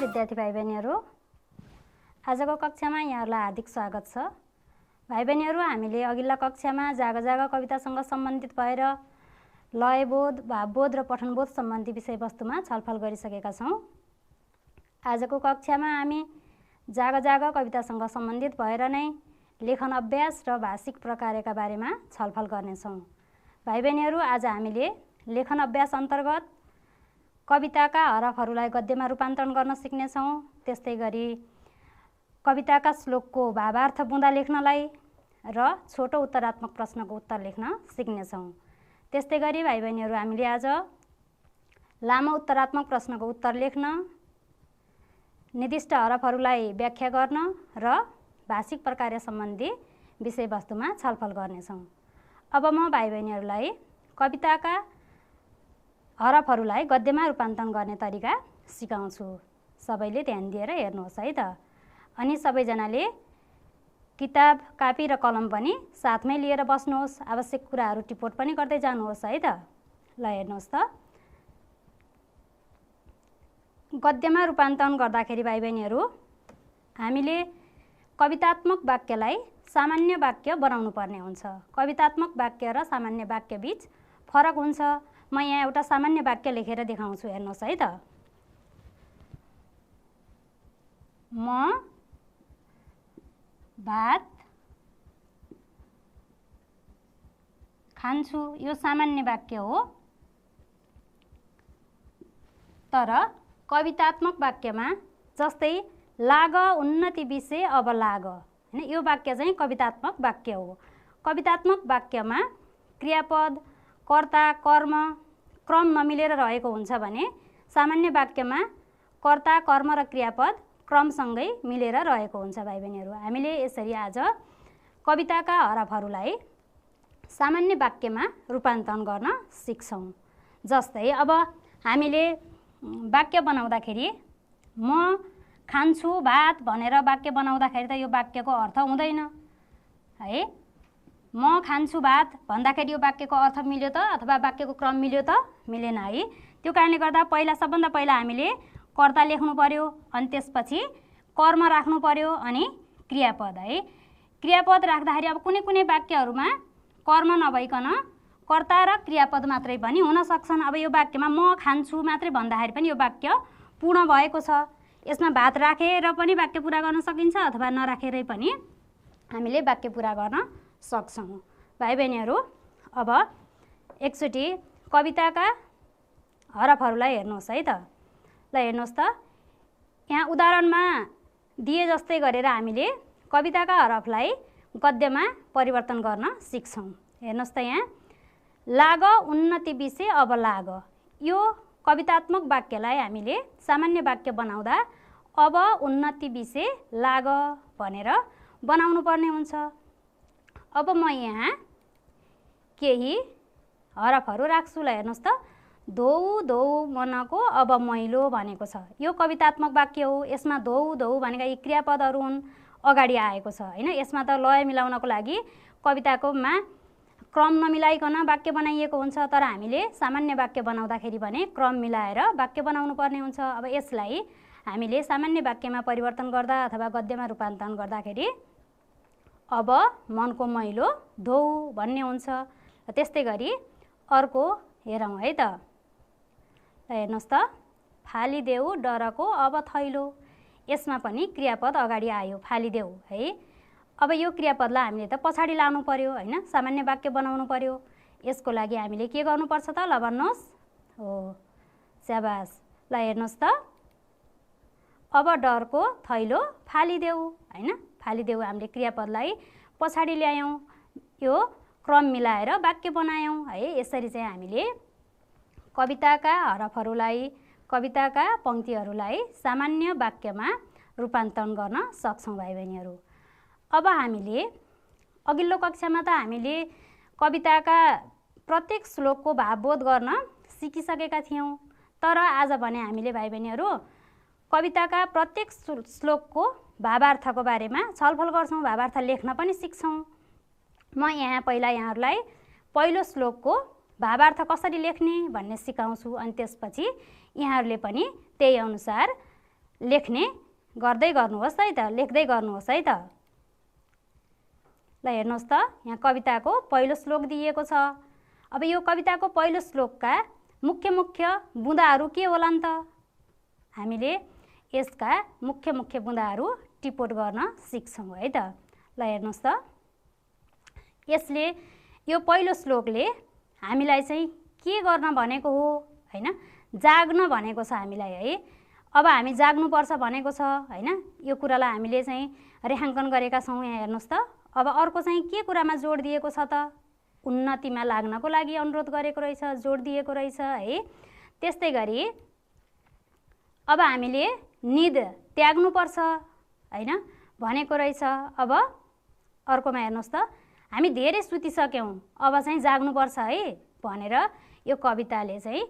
विद्यार्थी भाइ बहिनीहरू, आजको कक्षामा यहाँहरूलाई हार्दिक स्वागत छ। भाइ बहिनीहरू, हामीले अघिल्ला कक्षामा जाग जाग कवितासँग सम्बन्धित भएर लयबोध, भावबोध र पठनबोध सम्बन्धी विषयवस्तुमा छलफल गरिसकेका छौँ। आजको कक्षामा हामी जाग जाग कवितासँग सम्बन्धित भएर नै लेखन अभ्यास र भाषिक प्रक्रियाका बारेमा छलफल गर्नेछौँ। भाइ बहिनीहरू, आज हामीले लेखन अभ्यास अन्तर्गत कविताका हरफहरूलाई गद्यमा रूपान्तरण गर्न सिक्नेछौँ। त्यस्तै गरी कविताका श्लोकको भावार्थ बुँदा लेख्नलाई र छोटो उत्तरात्मक प्रश्नको उत्तर लेख्न सिक्नेछौँ। त्यस्तै गरी भाइ बहिनीहरू, हामीले आज लामो उत्तरात्मक प्रश्नको उत्तर लेख्न, निर्दिष्ट हरफहरूलाई व्याख्या गर्न र भाषिक प्रक्रिया सम्बन्धी विषयवस्तुमा छलफल गर्नेछौँ। अब म भाइ बहिनीहरूलाई कविताका हरफहरूलाई गद्यमा रूपान्तरण गर्ने तरिका सिकाउँछु। सबैले ध्यान दिएर हेर्नुहोस् है त। अनि सबैजनाले किताब, कापी र कलम पनि साथमै लिएर बस्नुहोस्। आवश्यक कुराहरू टिपोट पनि गर्दै जानुहोस् है त। ल हेर्नुहोस् त, गद्यमा रूपान्तरण गर्दाखेरि भाइ बहिनीहरू, हामीले कवितात्मक वाक्यलाई सामान्य वाक्य बनाउनु पर्ने हुन्छ। कवितात्मक वाक्य र सामान्य वाक्य बीच फरक हुन्छ। म यहाँ एउटा सामान्य वाक्य लेखेर देखाउँछु, हेर्नुहोस् है त। म भात खान्छु, यो सामान्य वाक्य हो। तर कवितात्मक वाक्यमा जस्तै लाग उन्नति विषय अब लाग, हैन, यो वाक्य चाहिँ कवितात्मक वाक्य हो। कवितात्मक वाक्यमा क्रियापद, कर्ता, कर्म, क्रम नमिलेर रहेको हुन्छ भने सामान्य वाक्यमा कर्ता, कर्म र क्रियापद क्रमसँगै मिलेर रहेको हुन्छ। भाइ बहिनीहरू, हामीले यसरी आज कविताका हरफहरूलाई सामान्य वाक्यमा रूपान्तरण गर्न सिक्छौँ। जस्तै अब हामीले वाक्य बनाउँदाखेरि म खान्छु भात भनेर वाक्य बनाउँदाखेरि त यो वाक्यको अर्थ हुँदैन है। म खान्छु भात भन्दाखेरि यो वाक्यको अर्थ मिल्यो त, अथवा वाक्यको क्रम मिल्यो त, मिलेन है। त्यो कारणले गर्दा सबभन्दा पहिला हामीले कर्ता लेख्नु पर्यो, अनि त्यसपछि कर्म राख्नु पर्यो, अनि क्रियापद है। क्रियापद राख्दाखेरि अब कुनै कुनै वाक्यहरूमा कर्म नभइकन कर्ता र क्रियापद मात्रै पनि हुन सक्छन्। अब यो वाक्यमा म खान्छु मात्रै भन्दाखेरि पनि यो वाक्य पूर्ण भएको छ। यसमा भात राखेर पनि वाक्य पुरा गर्न सकिन्छ, अथवा नराखेरै पनि हामीले वाक्य पुरा गर्न सक्छौँ। भाइ बहिनीहरू, अब एकचोटि कविताका हरफहरूलाई हेर्नुहोस् है त। ल हेर्नुहोस् त, यहाँ उदाहरणमा दिए जस्तै गरेर हामीले कविताका हरफलाई गद्यमा परिवर्तन गर्न सिक्छौँ। हेर्नुहोस् त, यहाँ लाग उन्नति विषय अब लाग, यो कवितात्मक वाक्यलाई हामीले सामान्य वाक्य बनाउँदा अब उन्नति विषय लाग भनेर बनाउनु पर्ने हुन्छ। अब म यहाँ केही हरफहरू राख्छु। ल हेर्नुहोस् त, धोउ धोउ मनको अब मैलो भनेको छ। यो कवितात्मक वाक्य हो। यसमा धोउ धोउ भनेका यी क्रियापदहरू हुन्, अगाडि आएको छ हैन। यसमा त लय मिलाउनको लागि कविताकोमा क्रम नमिलाइकन वाक्य बनाइएको हुन्छ। तर हामीले सामान्य वाक्य बनाउँदाखेरि भने क्रम मिलाएर वाक्य बनाउनु पर्ने हुन्छ। अब यसलाई हामीले सामान्य वाक्यमा परिवर्तन गर्दा अथवा गद्यमा रूपान्तरण गर्दाखेरि अब मनको मैलो धोउ भन्ने हुन्छ। त्यस्तै गरी अर्को हेरौँ है त। हेर्नुहोस् त, फालिदेऊ डरको अब थैलो, यसमा पनि क्रियापद अगाडि आयो, फालिदेऊ है। अब यो क्रियापदलाई हामीले त पछाडि लानु पर्यो हैन, सामान्य वाक्य बनाउनु पर्यो। यसको लागि हामीले के गर्नुपर्छ त? ल भन्नुहोस्। हो, स्याबास। ल हेर्नुहोस् त, अब डरको थैलो फालिदेऊ हैन। फालिदेऊ हामीले क्रियापदलाई पछाडि ल्यायौँ, यो क्रम मिलाएर वाक्य बनायौँ है। यसरी चाहिँ हामीले कविताका हरफहरूलाई, कविताका पंक्तिहरूलाई सामान्य वाक्यमा रूपान्तरण गर्न सक्छौँ भाइ बहिनीहरू। अब हामीले अघिल्लो कक्षामा त हामीले कविताका प्रत्येक श्लोकको भावबोध गर्न सिकिसकेका थियौँ। तर आज भने हामीले भाइ बहिनीहरू कविताका प्रत्येक श्लोकको भावार्थको बारेमा छलफल गर्छौँ, भावार्थ लेख्न पनि सिक्छौँ। म यहाँ पहिला यहाँहरूलाई पहिलो श्लोकको भावार्थ कसरी लेख्ने भन्ने सिकाउँछु, अनि त्यसपछि यहाँहरूले पनि त्यही अनुसार लेख्ने गर्दै गर्नुहोस् है त, लेख्दै गर्नुहोस् है त। ल हेर्नुहोस् त, यहाँ कविताको पहिलो श्लोक दिएको छ। अब यो कविताको पहिलो श्लोकका मुख्य मुख्य बुँदाहरू के होलान् त? हामीले यसका मुख्य मुख्य बुँदाहरू टिपोट गर्न सिक्छौँ है त। ल हेर्नुहोस् त, यसले यो पहिलो श्लोकले हामीलाई चाहिँ के गर्न भनेको हो हैन, जाग्न भनेको छ हामीलाई है। अब हामी जाग्नुपर्छ भनेको छ हैन, यो कुरालाई हामीले चाहिँ रेखाङ्कन गरेका छौँ। यहाँ हेर्नुहोस् त, अब अर्को चाहिँ के कुरामा जोड दिएको छ त? उन्नतिमा लाग्नको लागि अनुरोध गरेको रहेछ, जोड दिएको रहेछ है। त्यस्तै गरी अब हामीले निद त्याग्नुपर्छ हैन भनेको रहेछ। अब अर्कोमा हेर्नुहोस् त, हामी धेरै सुतिसक्यौँ, अब चाहिँ जाग्नुपर्छ है भनेर यो कविताले चाहिँ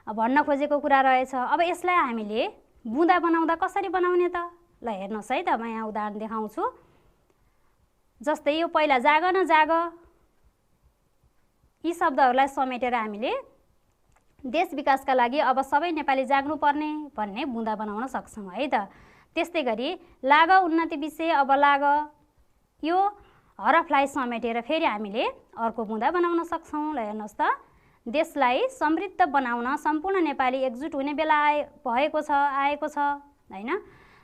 भन्न खोजेको कुरा रहेछ। अब यसलाई हामीले बुँदा बनाउँदा कसरी बनाउने त? ल हेर्नुहोस् है त, म यहाँ उदाहरण देखाउँछु। जस्तै यो पहिला जाग न जाग, यी शब्दहरूलाई समेटेर हामीले देश विकासका लागि अब सबै नेपाली जाग्नुपर्ने भन्ने बुँदा बनाउन सक्छौँ है त। त्यस्तै गरी लाग उन्नति विषय अब लाग, यो हरफलाई समेटेर फेरि हामीले अर्को बुँदा बनाउन सक्छौँ। ल हेर्नुहोस् त, देशलाई समृद्ध बनाउन सम्पूर्ण नेपाली एकजुट हुने बेला भएको छ, आएको छ हैन।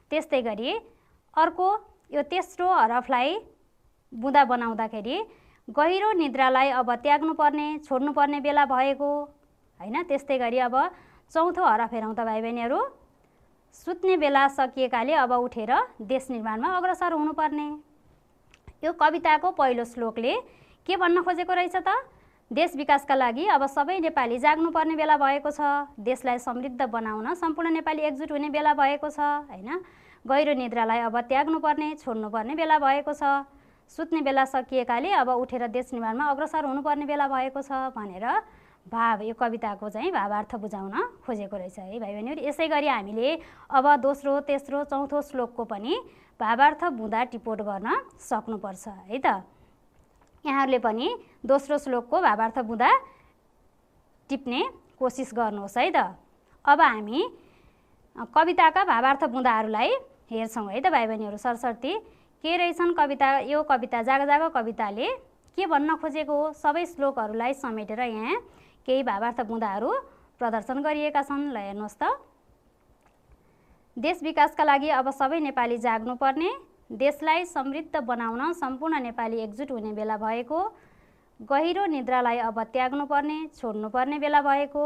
त्यस्तै गरी अर्को यो तेस्रो हरफलाई बुँदा बनाउँदाखेरि गहिरो निद्रालाई अब त्याग्नुपर्ने, छोड्नुपर्ने बेला भएको हैन। त्यस्तै गरी अब चौथो हरफ हेरौँ त भाइ बहिनीहरू, सुत्ने बेला सकिएकाले अब उठेर देश निर्माणमा अग्रसर हुनुपर्ने। यो कविताको पहिलो श्लोकले के भन्न खोजेको रहेछ त? देश विकासका लागि अब सबै नेपाली जाग्नुपर्ने बेला भएको छ, देशलाई समृद्ध बनाउन सम्पूर्ण नेपाली एकजुट हुने बेला भएको छ हैन। गहिरो निद्रालाई अब त्याग्नुपर्ने, छोड्नुपर्ने बेला भएको छ, सुत्ने बेला सकिएकाले अब उठेर देश निर्माणमा अग्रसर हुनुपर्ने बेला भएको छ भनेर भाव, यो कविताको चाहिँ भावार्थ बुझाउन खोजेको रहेछ है भाइ बहिनीहरू। यसै गरी हामीले अब दोस्रो, तेस्रो, चौथो श्लोकको पनि भावार्थ बुँदा टिपोट गर्न सक्नुपर्छ है त। यहाँहरूले पनि दोस्रो श्लोकको भावार्थ बुँदा टिप्ने कोसिस गर्नुहोस् है त। अब हामी कविताका भावार्थ बुँदाहरूलाई हेर्छौँ है त भाइ बहिनीहरू। सरस्वती के रहेछन् कविता, यो कविता जाग जाग कविताले के भन्न खोजेको हो? सबै श्लोकहरूलाई समेटेर यहाँ केही भावार्थ बुँदाहरू प्रदर्शन गरिएका छन्। ल हेर्नुहोस् त, देश विकासका लागि अब सबै नेपाली जाग्नुपर्ने, देशलाई समृद्ध बनाउन सम्पूर्ण नेपाली एकजुट हुने बेला भएको, गहिरो निद्रालाई अब त्याग्नुपर्ने, छोड्नुपर्ने बेला भएको,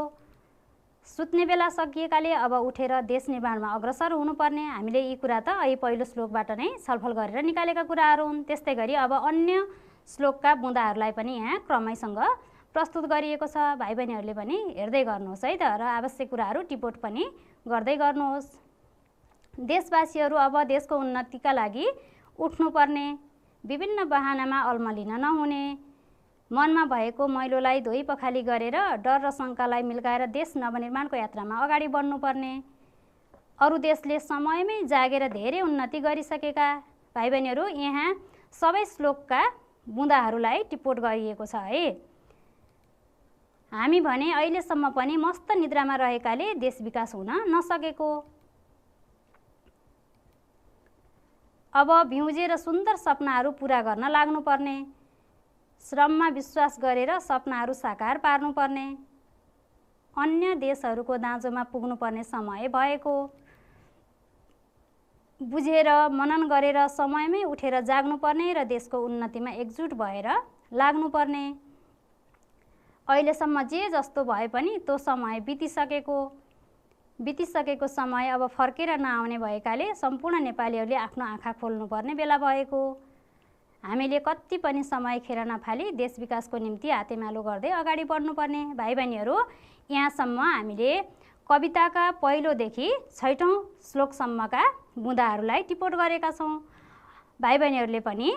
सुत्ने बेला सकिएकाले अब उठेर देश निर्माणमा अग्रसर हुनुपर्ने। हामीले यी कुरा त अहिले पहिलो श्लोकबाट नै छलफल गरेर निकालेका कुराहरू हुन्। त्यस्तै गरी अब अन्य श्लोकका बुँदाहरूलाई पनि यहाँ क्रमैसँग प्रस्तुत गरिएको छ। भाइ बहिनीहरूले पनि हेर्दै गर्नुहोस् है त, र आवश्यक कुराहरू टिपोट पनि गर्दै गर्नुहोस्। देशवासीहरू अब देशको उन्नतिका लागि उठ्नुपर्ने, विभिन्न बहानामा अल्मलिन नहुने, मनमा भएको मैलोलाई धोइ पखाली गरेर डर र शङ्कालाई मिल्काएर देश नवनिर्माणको यात्रामा अगाडि बढ्नुपर्ने, अरू देशले समयमै जागेर धेरै उन्नति गरिसकेका। भाइ बहिनीहरू यहाँ सबै श्लोकका बुँदाहरूलाई टिपोट गरिएको छ है। हामी भने अहिलेसम्म पनि मस्त निद्रामा रहेकाले देश विकास हुन नसकेको, अब भ्युजे र सुन्दर सपनाहरू पुरा गर्न लाग्नुपर्ने, श्रममा विश्वास गरेर सपनाहरू साकार पार्नुपर्ने, अन्य देशहरूको दाँजोमा पुग्नुपर्ने समय भएको, बुझेर मनन गरेर समयमै उठेर जाग्नुपर्ने र देशको उन्नतिमा एकजुट भएर लाग्नुपर्ने, अहिलेसम्म जे जस्तो भए पनि त्यो समय बितिसकेको समय अब फर्केर नआउने भएकाले सम्पूर्ण नेपालीहरूले आफ्नो आँखा खोल्नुपर्ने बेला भएको, हामीले कति पनि समय खेर नफाली देश विकासको निम्ति हातेमालो गर्दै अगाडि बढ्नुपर्ने। भाइ बहिनीहरू यहाँसम्म हामीले कविताका पहिलोदेखि 6औं श्लोकसम्मका बुँदाहरूलाई टिपोट गरेका छौँ। भाइ बहिनीहरूले पनि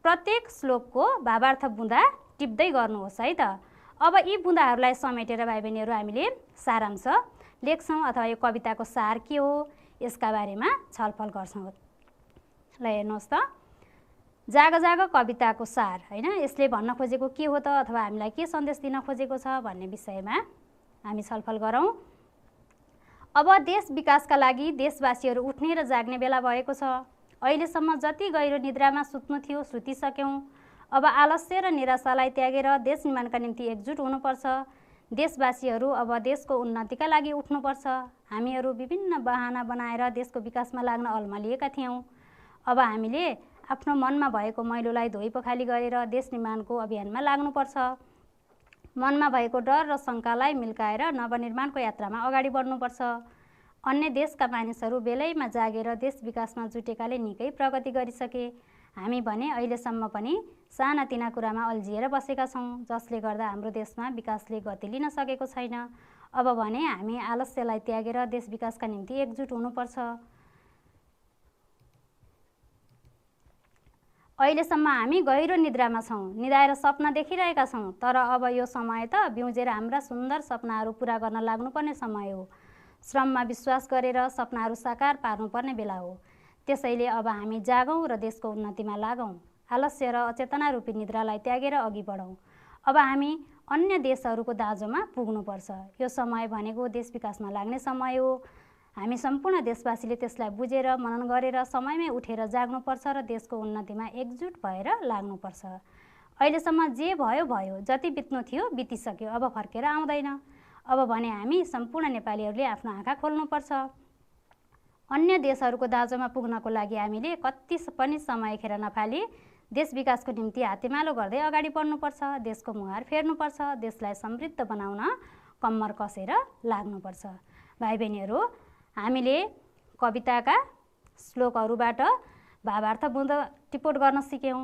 प्रत्येक श्लोकको भावार्थ बुँदा टिप्दै गर्नुहोस् है त। अब यी बुँदाहरूलाई समेटेर भाइ बहिनीहरू हामीले सारांश लेख्छौँ अथवा यो कविताको सार के हो यसका बारेमा छलफल गर्छौँ। ल हेर्नुहोस् त, जाग जाग कविताको सार हैन, यसले भन्न खोजेको के हो त अथवा हामीलाई के सन्देश दिन खोजेको छ भन्ने विषयमा हामी छलफल गरौँ। अब देश विकासका लागि देशवासीहरू उठ्ने र जाग्ने बेला भएको छ। अहिलेसम्म जति गहिरो निद्रामा सुत्नु थियो सुतिसक्यौँ। अब आलस्य र निराशालाई त्यागेर देश निर्माणका निम्ति एकजुट हुनुपर्छ। देशवासीहरू अब देशको उन्नतिका लागि उठ्नुपर्छ। हामीहरू विभिन्न बहाना बनाएर देशको विकासमा लाग्न अल्मलिएका थियौँ। अब हामीले आफ्नो मनमा भएको मैलोलाई धोइ पखाली गरेर देश निर्माणको अभियानमा लाग्नुपर्छ। मनमा भएको डर र शङ्कालाई मिल्काएर नवनिर्माणको यात्रामा अगाडि बढ्नुपर्छ। अन्य देशका मानिसहरू बेलैमा जागेर देश विकासमा जुटेकाले निकै प्रगति गरिसके। हामी भने अहिलेसम्म पनि सानातिना कुरामा अल्झिएर बसेका छौँ, जसले गर्दा हाम्रो देशमा विकासले गति लिन सकेको छैन। अब भने हामी आलस्यलाई त्यागेर देश विकासका निम्ति एकजुट हुनुपर्छ। अहिलेसम्म हामी गहिरो निद्रामा छौँ, निदाएर सपना देखिरहेका छौँ। तर अब यो समय त बिउजेर हाम्रा सुन्दर सपनाहरू पुरा गर्न लाग्नुपर्ने समय हो। श्रममा विश्वास गरेर सपनाहरू साकार पार्नुपर्ने बेला हो। त्यसैले अब हामी जागौँ र देशको उन्नतिमा लागौँ। आलस्य र अचेतना रूपी निद्रालाई त्यागेर अघि बढौँ। अब हामी अन्य देशहरूको दाँजोमा पुग्नुपर्छ। यो समय भनेको देश विकासमा लाग्ने समय हो। हामी सम्पूर्ण देशवासीले त्यसलाई बुझेर मनन गरेर समयमै उठेर जाग्नुपर्छ र देशको उन्नतिमा एकजुट भएर लाग्नुपर्छ। अहिलेसम्म जे भयो भयो, जति बित्नु थियो बितिसक्यो, अब फर्केर आउँदैन। अब भने हामी सम्पूर्ण नेपालीहरूले आफ्नो आँखा खोल्नुपर्छ। अन्य देशहरूको दाँजोमा पुग्नको लागि हामीले कति पनि समय खेर नफाली देश विकासको निम्ति हातेमालो गर्दै अगाडि बढ्नुपर्छ। देशको मुहार फेर्नुपर्छ। देशलाई समृद्ध बनाउन कम्मर कसेर लाग्नुपर्छ। भाइ बहिनीहरू, हामीले कविताका श्लोकहरूबाट भावार्थ बुँद टिपोट गर्न सिक्यौँ।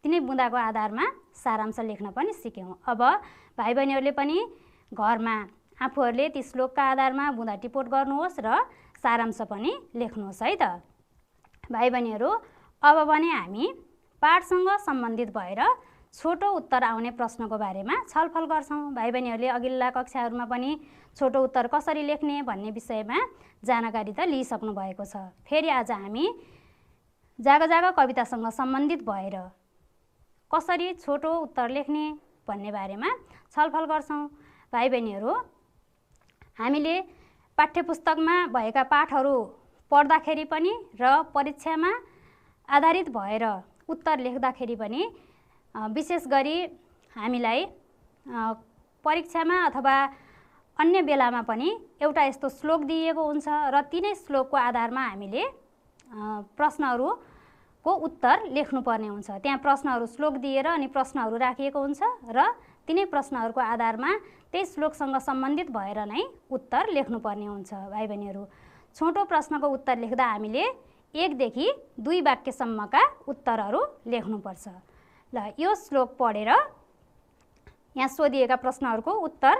तिनै बुँदाको आधारमा सारांश लेख्न पनि सिक्यौँ। अब भाइ बहिनीहरूले पनि घरमा आफूहरूले ती श्लोकका आधारमा बुँदा टिपोट गर्नुहोस् र सारांश पनि लेख्नुहोस् है त। भाइ बहिनीहरू, अब भने हामी पाठसँग सम्बन्धित भएर छोटो उत्तर आउने प्रश्नको बारेमा छलफल गर्छौँ। भाइ बहिनीहरूले अघिल्ला कक्षाहरूमा पनि छोटो उत्तर कसरी लेख्ने भन्ने विषयमा जानकारी त लिइसक्नु भएको छ। फेरि आज हामी जाग जाग कवितासँग सम्बन्धित भएर कसरी छोटो उत्तर लेख्ने भन्ने बारेमा छलफल गर्छौँ। भाइ बहिनीहरू, हामीले पाठ्यपुस्तकमा भएका पाठहरू पढ्दाखेरि पनि र परीक्षामा आधारित भएर उत्तर लेख्दाखेरि पनि विशेष गरी हामीलाई परीक्षामा अथवा अन्य बेलामा पनि एउटा यस्तो श्लोक दिइएको हुन्छ र तिनै श्लोकको आधारमा हामीले प्रश्नहरूको उत्तर लेख्नुपर्ने हुन्छ। त्यहाँ प्रश्नहरू श्लोक दिएर अनि प्रश्नहरू राखिएको हुन्छ र तिनै प्रश्नहरूको आधारमा त्यही श्लोकसँग सम्बन्धित भएर नै उत्तर लेख्नुपर्ने हुन्छ। भाइ बहिनीहरू, छोटो प्रश्नको उत्तर लेख्दा हामीले 1 देखि 2 वाक्यसम्मका उत्तरहरू लेख्नुपर्छ। ल, यो श्लोक पढेर यहाँ सोधिएका प्रश्नहरूको उत्तर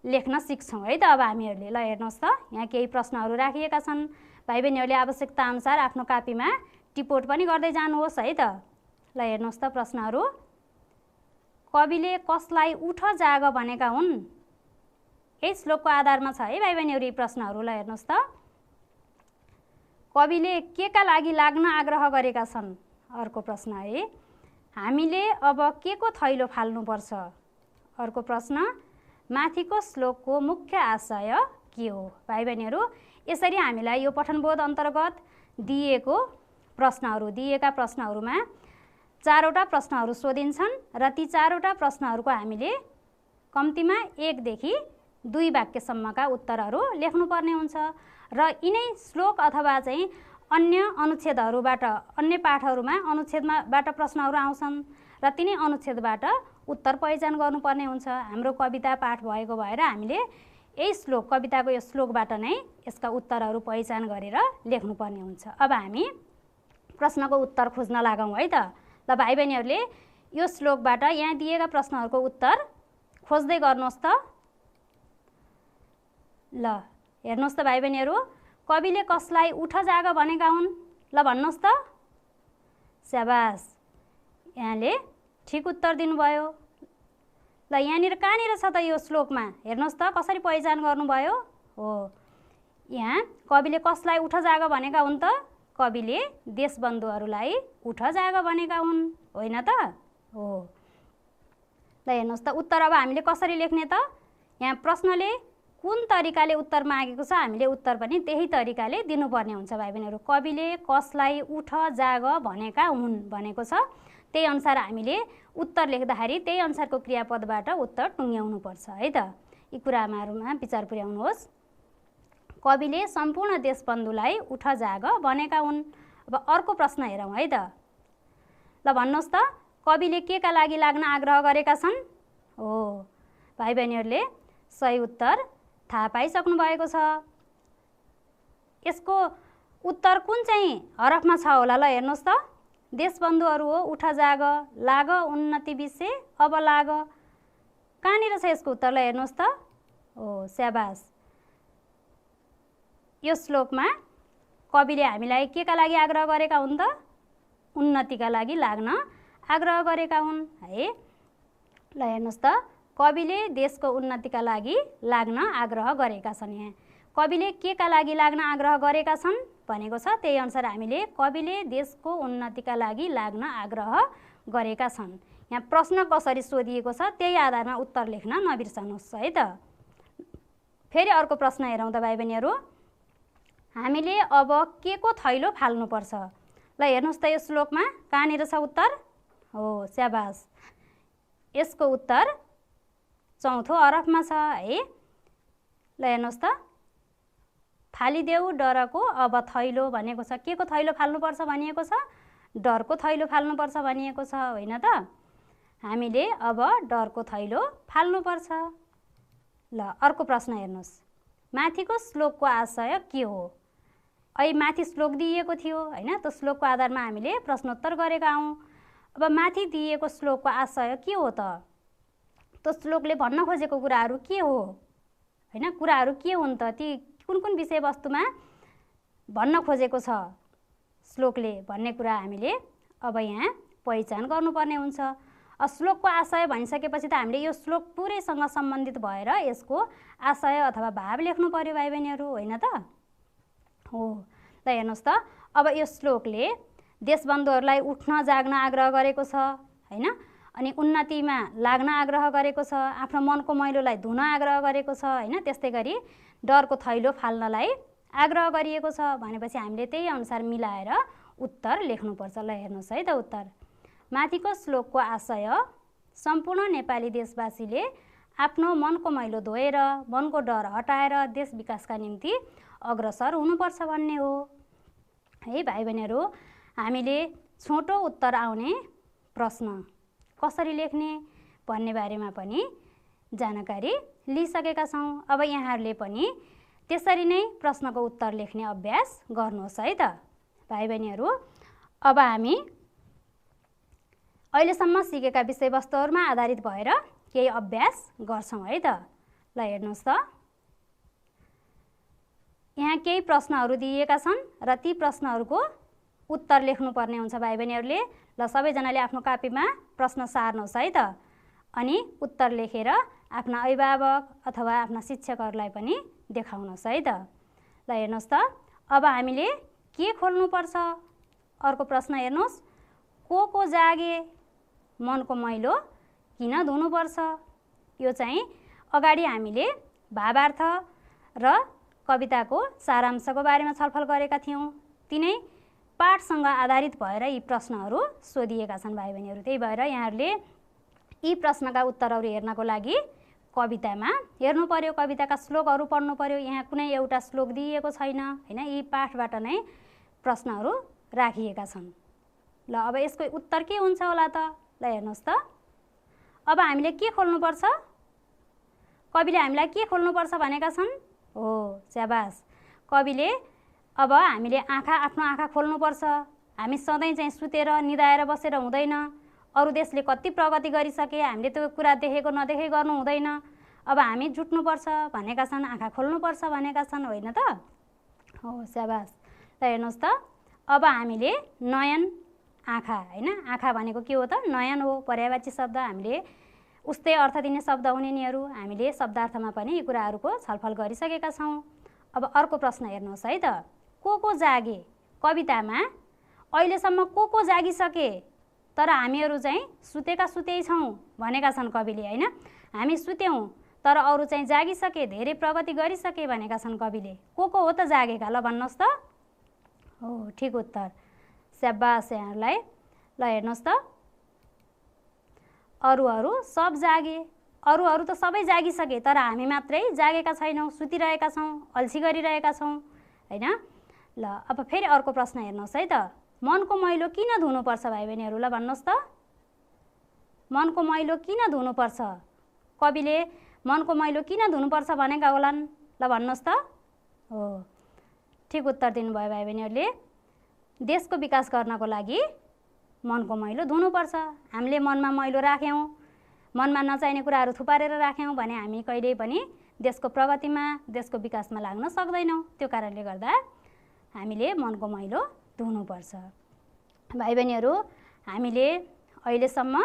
लेख्न सिक्छौँ है त अब हामीहरूले। ल हेर्नुहोस् त, यहाँ केही प्रश्नहरू राखिएका छन्। भाइ बहिनीहरूले आवश्यकता अनुसार आफ्नो कापीमा टिपोट पनि गर्दै जानुहोस् है त। ल हेर्नुहोस् त प्रश्नहरू। कविले कसलाई उठ जाग भनेका हुन्? यही श्लोकको आधारमा छ है भाइ बहिनीहरू यी प्रश्नहरू। ल हेर्नुहोस् त, कविले के का लागि लाग्न आग्रह गरेका छन्? अर्को प्रश्न है, हामीले अब के को थैलो फाल्नुपर्छ? अर्को प्रश्न, माथिको श्लोकको मुख्य आशय के हो? भाइ बहिनीहरू, यसरी हामीलाई यो पठनबोध अन्तर्गत दिएका प्रश्नहरूमा 4वटा प्रश्नहरू सोधिन्छन् र ती 4वटा प्रश्नहरूको हामीले कम्तीमा 1 देखि 2 वाक्यसम्मका उत्तरहरू लेख्नुपर्ने हुन्छ र यिनै श्लोक अथवा चाहिँ अन्य अनुच्छेदहरूबाट अन्य पाठहरूमा अनुच्छेदबाट प्रश्नहरू आउँछन् र तिनै अनुच्छेदबाट उत्तर पहिचान गर्नुपर्ने हुन्छ। हाम्रो कविता पाठ भएको भएर हामीले यही श्लोक कविताको यो श्लोकबाट नै यसका उत्तरहरू पहिचान गरेर लेख्नुपर्ने हुन्छ। अब हामी प्रश्नको उत्तर खोज्न लागौँ है त। ल भाइ बहिनीहरूले यो श्लोकबाट यहाँ दिएका प्रश्नहरूको उत्तर खोज्दै गर्नुहोस् त। ल हेर्नुहोस् त भाइ बहिनीहरू, कविले कसलाई उठ जाग भनेका हुन्? ल भन्नुहोस् त। स्याबास, यहाँले ठिक उत्तर दिनुभयो। ल यहाँनिर कहाँनिर छ त यो श्लोकमा? हेर्नुहोस् त कसरी पहिचान गर्नुभयो? हो, यहाँ कविले कसलाई उठ जाग भनेका हुन् त? कविले देशबन्धुहरूलाई उठ जाग भनेका हुन्, होइन त? हो। ल हेर्नुहोस् त उत्तर अब हामीले कसरी लेख्ने त? यहाँ प्रश्नले कुन तरिकाले उत्तर मागेको छ हामीले उत्तर पनि त्यही तरिकाले दिनुपर्ने हुन्छ भाइ बहिनीहरू। कविले कसलाई उठ जाग भनेका हुन् भनेको छ, त्यही अनुसार हामीले उत्तर लेख्दाखेरि त्यही अनुसारको क्रियापदबाट उत्तर टुङ्ग्याउनुपर्छ है त। यी कुराहरूमा विचार पुर्याउनुहोस्। कविले सम्पूर्ण देशबन्धुलाई उठ जाग भनेका हुन्। अब अर्को प्रश्न हेरौँ है त। ल भन्नुहोस् त, कविले के का लागि लाग्न आग्रह गरेका छन्? हो, भाइ बहिनीहरूले सही उत्तर थाहा पाइसक्नु भएको छ। यसको उत्तर कुन चाहिँ हरफमा छ होला? ल हेर्नुहोस् त, देशबन्धुहरू हो, उठ जाग, लाग उन्नति विषय, अब लाग। कहाँनिर छ यसको उत्तर? ल हेर्नुहोस् त। हो, स्याबास। यो श्लोकमा कविले हामीलाई के का लागि आग्रह गरेका हुन् त? उन्नतिका लागि लाग्न आग्रह गरेका हुन् है। ल हेर्नुहोस् त, कविले देशको उन्नतिका लागि लाग्न आग्रह गरेका छन्। यहाँ कविले के का लागि लाग्न आग्रह गरेका छन् भनेको छ, त्यही अनुसार हामीले कविले देशको उन्नतिका लागि लाग्न आग्रह गरेका छन्। यहाँ प्रश्न कसरी सोधिएको छ त्यही आधारमा उत्तर लेख्न नबिर्सनुहोस् है त। फेरि अर्को प्रश्न हेरौँ त भाइ बहिनीहरू। हामीले अब के को थैलो फाल्नुपर्छ? ल हेर्नुहोस् त, यो श्लोकमा कहाँनिर छ उत्तर? हो, स्याबास। यसको उत्तर चौथो हरफमा छ है। ल हेर्नुहोस् त, फालिदेऊ डरको अब थैलो भनेको छ। के को थैलो फाल्नुपर्छ भनिएको छ? डरको थैलो फाल्नुपर्छ भनिएको छ होइन त। हामीले अब डरको थैलो फाल्नुपर्छ। ल अर्को प्रश्न हेर्नुहोस्। माथिको श्लोकको आशय के हो? अहिले माथि श्लोक दिइएको थियो होइन, त्यो श्लोकको आधारमा हामीले प्रश्नोत्तर गरेका हौँ। अब माथि दिइएको श्लोकको आशय के हो त? त्यो श्लोकले भन्न खोजेको कुराहरू के हो होइन, कुराहरू के हुन् त? ती कुन कुन विषयवस्तुमा भन्न खोजेको छ श्लोकले भन्ने कुरा हामीले अब यहाँ पहिचान गर्नुपर्ने हुन्छ। श्लोकको आशय भनिसकेपछि त हामीले यो श्लोक पुरैसँग सम्बन्धित भएर यसको आशय अथवा भाव लेख्नु पर्यो भाइ बहिनीहरू होइन त। हो, ल हेर्नुहोस् त, अब यो श्लोकले देशबन्धुहरूलाई उठ्न जाग्न आग्रह गरेको छ होइन, अनि उन्नतिमा लाग्न आग्रह गरेको छ, आफ्नो मनको मैलोलाई धुन आग्रह गरेको छ होइन, त्यस्तै गरी डरको थैलो फाल्नलाई आग्रह गरिएको छ भनेपछि हामीले त्यही अनुसार मिलाएर उत्तर लेख्नुपर्छ। ल हेर्नुहोस् है त उत्तर। माथिको श्लोकको आशय सम्पूर्ण नेपाली देशवासीले आफ्नो मनको मैलो धोएर मनको डर हटाएर देश विकासका निम्ति अग्रसर हुनुपर्छ भन्ने हो है भाइ बहिनीहरू। हामीले छोटो उत्तर आउने प्रश्न कसरी लेख्ने भन्ने बारेमा पनि जानकारी लिइसकेका छौँ। अब यहाँहरूले पनि त्यसरी नै प्रश्नको उत्तर लेख्ने अभ्यास गर्नुहोस् है त भाइ बहिनीहरू। अब हामी अहिलेसम्म सिकेका विषयवस्तुहरूमा आधारित भएर केही अभ्यास गर्छौँ है त। ल हेर्नुहोस् त, यहाँ केही प्रश्नहरू दिएका छन् र ती प्रश्नहरूको उत्तर लेख्नुपर्ने हुन्छ भाइ बहिनीहरूले। ल सबैजनाले आफ्नो कापीमा प्रश्न सार्नुहोस् है त, अनि उत्तर लेखेर आफ्ना अभिभावक अथवा आफ्ना शिक्षकहरूलाई पनि देखाउनुहोस् है त। ल हेर्नुहोस् त, अब हामीले के खोल्नुपर्छ? अर्को प्रश्न हेर्नुहोस्। को जागे मनको मैलो किन धुनुपर्छ? यो चाहिँ अगाडि हामीले भावार्थ र कविताको सारांशको बारेमा छलफल गरेका थियौँ। तिनै पाठसँग आधारित भएर यी प्रश्नहरू सोधिएका छन् भाइ बहिनीहरू। त्यही भएर यहाँहरूले यी प्रश्नका उत्तरहरू हेर्नको लागि कवितामा हेर्नु पर्यो, कविताका श्लोकहरू पढ्नु पर्यो। यहाँ कुनै एउटा श्लोक दिइएको छैन होइन, यी पाठबाट नै प्रश्नहरू राखिएका छन्। ल अब यसको उत्तर के हुन्छ होला त? ल हेर्नुहोस् त, अब हामीले के खोल्नुपर्छ? कविले हामीलाई के खोल्नुपर्छ भनेका छन्? हो, स्याबास। कविले अब हामीले आफ्नो आँखा खोल्नुपर्छ। हामी सधैँ चाहिँ सुतेर निदाएर बसेर हुँदैन। अरू देशले कति प्रगति गरिसके हामीले त्यो कुरा देखेको नदेखेको गर्नु हुँदैन। अब हामी जुट्नुपर्छ भनेका छन्, आँखा खोल्नुपर्छ भनेका छन् होइन त। हो, स्याबास। ल हेर्नुहोस् त, अब हामीले नयन आँखा होइन, आँखा भनेको के हो त? नयन हो, पर्यायवाची शब्द। हामीले उस्तै अर्थ दिने शब्द हुने निहरू हामीले शब्दार्थमा पनि यी कुराहरूको छलफल गरिसकेका छौँ। अब अर्को प्रश्न हेर्नुहोस् है त। को जागे? कवितामा अहिलेसम्म को जागिसके तर हामीहरू चाहिँ सुतेका छौँ भनेका छन् कविले होइन। हामी सुत्यौँ तर अरू चाहिँ जागिसके, धेरै प्रगति गरिसके भनेका छन् कविले। को हो त जागेका, ल भन्नुहोस् त। हो, ठिक उत्तर, स्याबास यहाँहरूलाई। ल हेर्नुहोस् त, अरूहरू सब जागे, अरूहरू त सबै जागिसके, तर हामी मात्रै जागेका छैनौँ, सुतिरहेका छौँ, अल्छी गरिरहेका छौँ हैन। ल अब फेरि अर्को प्रश्न हेर्नुहोस् है त। मनको मैलो किन धुनुपर्छ भाइ बहिनीहरू, ल भन्नुहोस् त। मनको मैलो किन धुनुपर्छ? कविले मनको मैलो किन धुनुपर्छ भनेका होलान्, ल भन्नुहोस् त। हो, ठिक उत्तर दिनुभयो भाइ बहिनीहरूले। देशको विकास गर्नको लागि मनको मैलो धुनुपर्छ। हामीले मनमा मैलो राख्यौँ, मनमा नचाहिने कुराहरू थुपारेर राख्यौँ भने हामी कहिल्यै पनि देशको प्रगतिमा, देशको विकासमा लाग्न सक्दैनौँ। त्यो कारणले गर्दा हामीले मनको मैलो धुनुपर्छ। भाइ बहिनीहरू, हामीले अहिलेसम्म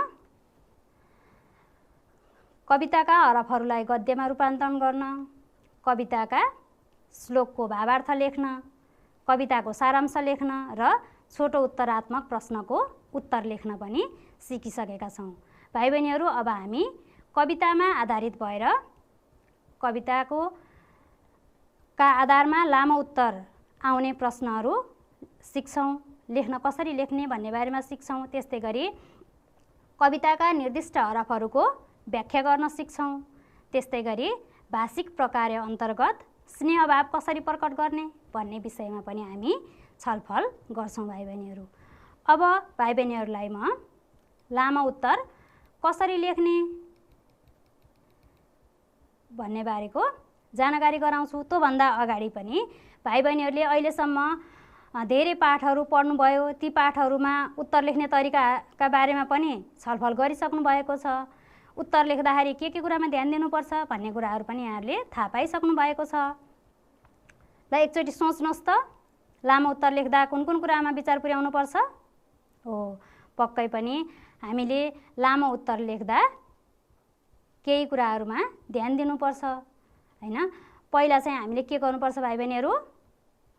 कविताका हरफहरूलाई गद्यमा रूपान्तरण गर्न, कविताका श्लोकको भावार्थ लेख्न, कविताको सारांश लेख्न र छोटो उत्तरात्मक प्रश्नको उत्तर लेख्न पनि सिकिसकेका छौँ। भाइ बहिनीहरू, अब हामी कवितामा आधारित भएर कविताको आधारमा लामो उत्तर आउने प्रश्नहरू सिक्छौँ, लेख्न कसरी लेख्ने भन्ने बारेमा सिक्छौँ। त्यस्तै गरी कविताका निर्दिष्ट हरफहरूको व्याख्या गर्न सिक्छौँ। त्यस्तै गरी भाषिक प्रकार अन्तर्गत स्नेह भाव कसरी प्रकट गर्ने भन्ने विषयमा पनि हामी छलफल गर्छौँ भाइ बहिनीहरू। अब भाइ बहिनीहरूलाई म लामो उत्तर कसरी लेख्ने भन्ने बारेको जानकारी गराउँछु। त्योभन्दा अगाडि पनि भाइ बहिनीहरूले अहिलेसम्म धेरै पाठहरू पढ्नुभयो, ती पाठहरूमा उत्तर लेख्ने तरिकाका बारेमा पनि छलफल गरिसक्नु भएको छ। उत्तर लेख्दाखेरि के कुरामा ध्यान दिनुपर्छ भन्ने कुराहरू पनि यहाँहरूले थाहा पाइसक्नु भएको छ। ल एकचोटि सोच्नुहोस् त, लामो उत्तर लेख्दा कुन कुन कुरामा विचार पुर्याउनुपर्छ? हो, पक्कै पनि हामीले लामो उत्तर लेख्दा केही कुराहरूमा ध्यान दिनुपर्छ हैन। पहिला चाहिँ हामीले के गर्नुपर्छ भाइ बहिनीहरू?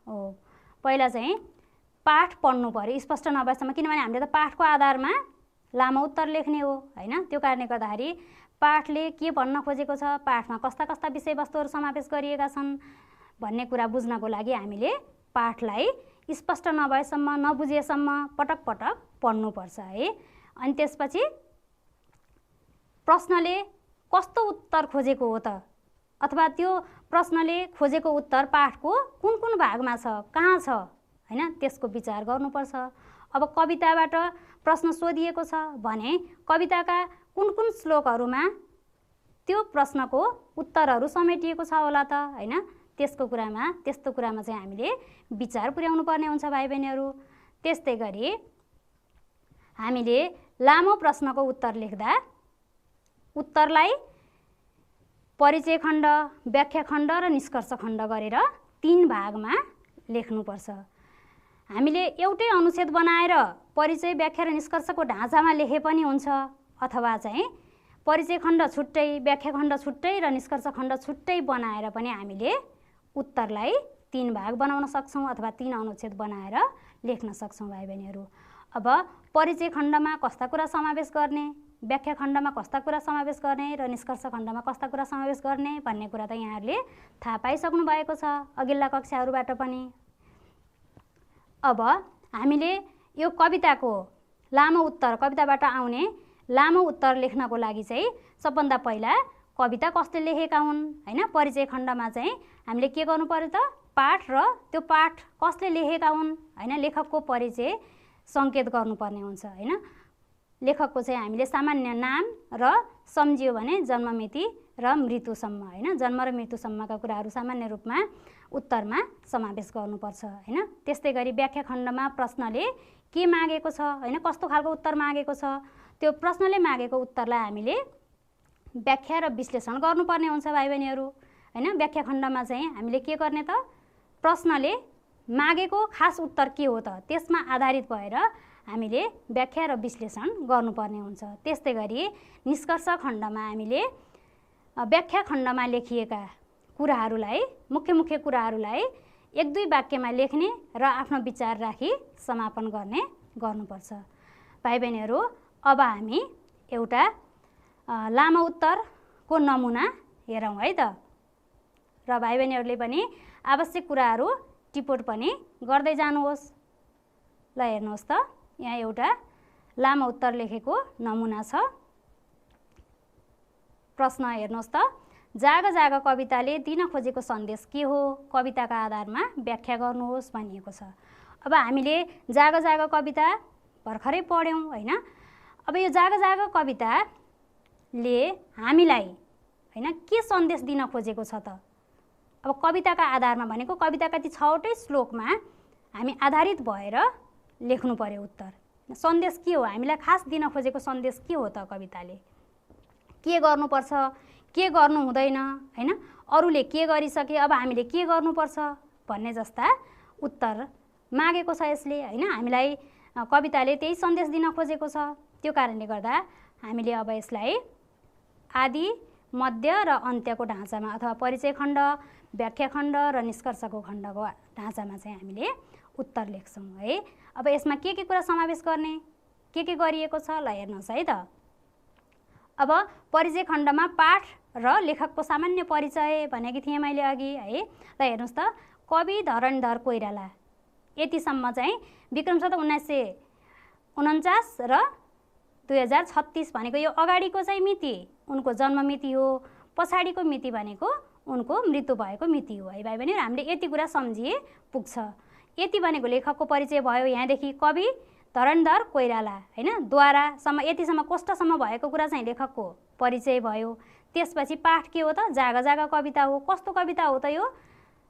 हो, पहिला चाहिँ पाठ पढ्नु पर्यो स्पष्ट नभएसम्म, किनभने हामीले त पाठको आधारमा लामो उत्तर लेख्ने हो हैन। त्यो कारणले गर्दाखेरि पाठले के भन्न खोजेको छ, पाठमा कस्ता कस्ता विषयवस्तुहरू समावेश गरिएका छन् भन्ने कुरा बुझ्नको लागि हामीले पाठलाई स्पष्ट नभएसम्म, नबुझेसम्म पटक पटक पढ्नुपर्छ है। अनि त्यसपछि प्रश्नले कस्तो उत्तर खोजेको हो त, अथवा त्यो प्रश्नले खोजेको उत्तर पाठको कुन कुन भागमा छ, कहाँ छ हैन, त्यसको विचार गर्नुपर्छ। अब कविताबाट प्रश्न सोधिएको छ भने कविताका कुन कुन श्लोकहरूमा त्यो प्रश्नको उत्तरहरू समेटिएको छ होला त हैन। त्यस्तो कुरामा चाहिँ हामीले विचार पुर्याउनु पर्ने हुन्छ भाइ बहिनीहरू। त्यस्तै गरी हामीले लामो प्रश्नको उत्तर लेख्दा उत्तरलाई परिचय खण्ड, व्याख्या खण्ड र निष्कर्ष खण्ड गरेर 3 भागमा लेख्नुपर्छ। हामीले एउटै अनुच्छेद बनाएर परिचय, व्याख्या र निष्कर्षको ढाँचामा लेखे पनि हुन्छ, अथवा चाहिँ परिचय खण्ड छुट्टै, व्याख्या खण्ड छुट्टै र निष्कर्ष खण्ड छुट्टै बनाएर पनि हामीले उत्तरलाई 3 भाग बनाउन सक्छौँ, अथवा 3 अनुच्छेद बनाएर लेख्न सक्छौँ भाइ बहिनीहरू। अब परिचय खण्डमा कस्ता कुरा समावेश गर्ने, व्याख्या खण्डमा कस्ता कुरा समावेश गर्ने र निष्कर्ष खण्डमा कस्ता कुरा समावेश गर्ने भन्ने कुरा त यहाँहरूले थाहा पाइसक्नु भएको छ अघिल्ला कक्षाहरूबाट पनि। अब हामीले यो कविताको लामो उत्तर, कविताबाट आउने लामो उत्तर लेख्नको लागि चाहिँ सबभन्दा पहिला कविता कसले लेखेका हुन् हैन, परिचय खण्डमा चाहिँ हामीले के गर्नु पर्यो त, पाठ र त्यो पाठ कसले लेखेका हुन् हैन, लेखकको परिचय सङ्केत गर्नुपर्ने हुन्छ हैन। लेखकको चाहिँ हामीले सामान्य नाम र सम्झियो भने जन्ममिति र मृत्युसम्म हैन, जन्म र मृत्युसम्मका कुराहरू सामान्य रूपमा उत्तरमा समावेश गर्नुपर्छ हैन। त्यस्तै गरी व्याख्या खण्डमा प्रश्नले के मागेको छ हैन, कस्तो खालको उत्तर मागेको छ, त्यो प्रश्नले मागेको उत्तरलाई हामीले व्याख्या र विश्लेषण गर्नुपर्ने हुन्छ भाइ बहिनीहरू हैन। व्याख्या खण्डमा चाहिँ हामीले के गर्ने त, प्रश्नले मागेको खास उत्तर के हो त, त्यसमा आधारित भएर हामीले व्याख्या र विश्लेषण गर्नुपर्ने हुन्छ। त्यस्तै गरी निष्कर्ष खण्डमा हामीले व्याख्या खण्डमा लेखिएका कुराहरूलाई, मुख्य कुराहरूलाई 1-2 वाक्यमा लेख्ने र आफ्नो विचार राखी समापन गर्नुपर्छ भाइ बहिनीहरू। अब हामी एउटा लामो उत्तरको नमुना हेरौँ है त। र भाइ बहिनीहरूले पनि आवश्यक कुराहरू टिपोट पनि गर्दै जानुहोस्। ल हेर्नुहोस् त, यहाँ एउटा लामो उत्तर लेखेको नमुना छ। प्रश्न हेर्नुहोस् त, जाग जाग कविताले दिन खोजेको सन्देश के हो? कविताका आधारमा व्याख्या गर्नुहोस् भनिएको छ। अब हामीले जाग जाग कविता भर्खरै पढ्यौँ होइन। अब यो जाग जाग कविताले हामीलाई होइन के सन्देश दिन खोजेको छ त? अब कविताका आधारमा भनेको कविताका ती 6वटै श्लोकमा हामी आधारित भएर लेख्नु पर्यो उत्तर। सन्देश के हो? हामीलाई खास दिन खोजेको सन्देश के हो त? कविताले के गर्नुपर्छ, के गर्नु हुँदैन होइन, अरूले के गरिसके अब हामीले के गर्नुपर्छ भन्ने जस्ता उत्तर मागेको छ यसले होइन। हामीलाई कविताले त्यही सन्देश दिन खोजेको छ। त्यो कारणले गर्दा हामीले अब यसलाई आदि, मध्य र अन्त्यको ढाँचामा अथवा परिचय खण्ड, व्याख्या खण्ड र निष्कर्षको खण्डको ढाँचामा चाहिँ हामीले उत्तर लेख्छौँ है। अब यसमा के कुरा समावेश गर्ने, के गरिएको छ ल हेर्नुहोस् है त। अब परिचय खण्डमा पाठ र लेखकको सामान्य परिचय भनेकी थिएँ मैले अघि है। ल हेर्नुहोस् त, कवि धरणधर कोइराला यतिसम्म चाहिँ विक्रम सम्वत 1949 र 2036 भनेको यो अगाडिको चाहिँ मिति उनको जन्म मिति हो, पछाडिको मिति भनेको उनको मृत्यु भएको मिति हो है भाइ बहिनी। हामीले यति कुरा सम्झिए पुग्छ। यति भनेको लेखकको परिचय भयो। यहाँदेखि कवि धरणधर कोइराला होइन द्वारासम्म यतिसम्म कोष्ठसम्म भएको कुरा चाहिँ लेखकको परिचय भयो। त्यसपछि पाठ के हो त? जाग जाग कविता हो। कस्तो कविता हो त यो?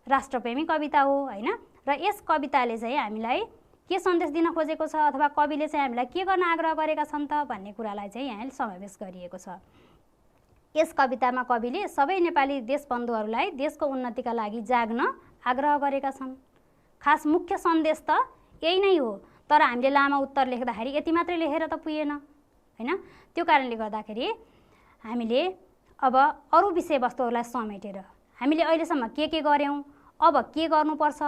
राष्ट्रप्रेमी कविता हो होइन। र यस कविताले चाहिँ हामीलाई के सन्देश दिन खोजेको छ अथवा कविले चाहिँ हामीलाई के गर्न आग्रह गरेका छन् त भन्ने कुरालाई चाहिँ यहाँ समावेश गरिएको छ। यस कवितामा कविले सबै नेपाली देशबन्धुहरूलाई देशको उन्नतिका लागि जाग्न आग्रह गरेका छन्। खास मुख्य सन्देश त यही नै हो। तर हामीले लामो उत्तर लेख्दाखेरि यति मात्रै लेखेर त पुगेन होइन। त्यो कारणले गर्दाखेरि हामीले अब अरू विषयवस्तुहरूलाई समेटेर हामीले अहिलेसम्म के गर्यौँ, अब के गर्नुपर्छ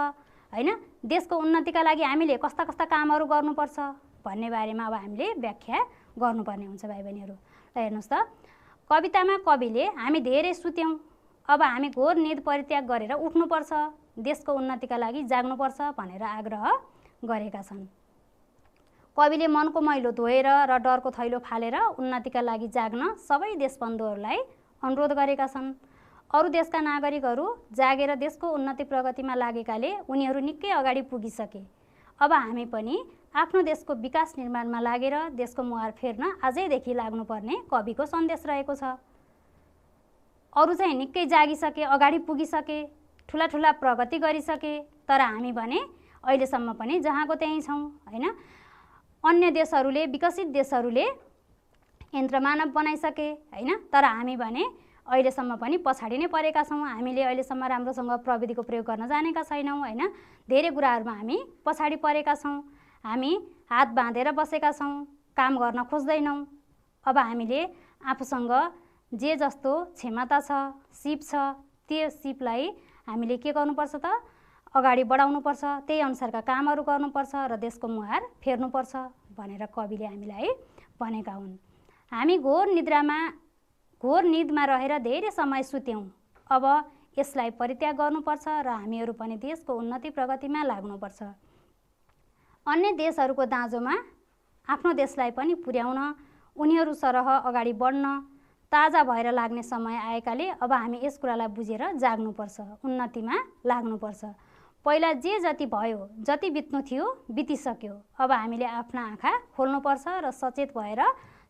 होइन, देशको उन्नतिका लागि हामीले कस्ता कस्ता कामहरू गर्नुपर्छ भन्ने बारेमा अब हामीले व्याख्या गर्नुपर्ने हुन्छ भाइ बहिनीहरू। र हेर्नुहोस् त, कवितामा कविले हामी धेरै सुत्यौँ, अब हामी घोर निद परित्याग गरेर उठ्नुपर्छ, देशको उन्नतिका लागि जाग्नुपर्छ भनेर आग्रह गरेका छन्। कविले मनको मैलो धोएर र डरको थैलो फालेर उन्नतिका लागि जाग्न सबै देशबन्धुहरूलाई अनुरोध गरेका छन्। अरू देशका नागरिकहरू जागेर देशको उन्नति प्रगतिमा लागेकाले उनीहरू निकै अगाडि पुगिसके। अब हामी पनि आफ्नो देशको विकास निर्माणमा लागेर देशको मुहार फेर्न आजैदेखि लाग्नुपर्ने कविको सन्देश रहेको छ। अरू चाहिँ निकै जागिसके, अगाडि पुगिसके, ठुला ठुला प्रगति गरिसके, तर हामी भने अहिलेसम्म पनि जहाँको त्यहीँ छौँ होइन। अन्य देशहरूले, विकसित देशहरूले यन्त्रमानव बनाइसके होइन, तर हामी भने अहिलेसम्म पनि पछाडि नै परेका छौँ। हामीले अहिलेसम्म राम्रोसँग प्रविधिको प्रयोग गर्न जानेका छैनौँ होइन। धेरै कुराहरूमा हामी पछाडि परेका छौँ। हामी हात बाँधेर बसेका छौँ, काम गर्न खोज्दैनौँ। अब हामीले आफूसँग जे जस्तो क्षमता छ, सिप छ, त्यो सिपलाई हामीले के गर्नुपर्छ त? अगाडि बढाउनुपर्छ, त्यही अनुसारका कामहरू गर्नुपर्छ र देशको मुहार फेर्नुपर्छ भनेर कविले हामीलाई भनेका हुन्। हामी घोर निदमा रहेर धेरै समय सुत्यौँ, अब यसलाई परित्याग गर्नुपर्छ र हामीहरू पनि देशको उन्नति प्रगतिमा लाग्नुपर्छ। अन्य देशहरूको दाँजोमा आफ्नो देशलाई पनि पुर्याउन, उनीहरू सरह अगाडि बढ्न ताजा भएर लाग्ने समय आएकाले अब हामी यस कुरालाई बुझेर जाग्नुपर्छ, उन्नतिमा लाग्नुपर्छ। पहिला जे जति भयो, जति बित्नु थियो बितिसक्यो। अब हामीले आफ्ना आँखा खोल्नुपर्छ र सचेत भएर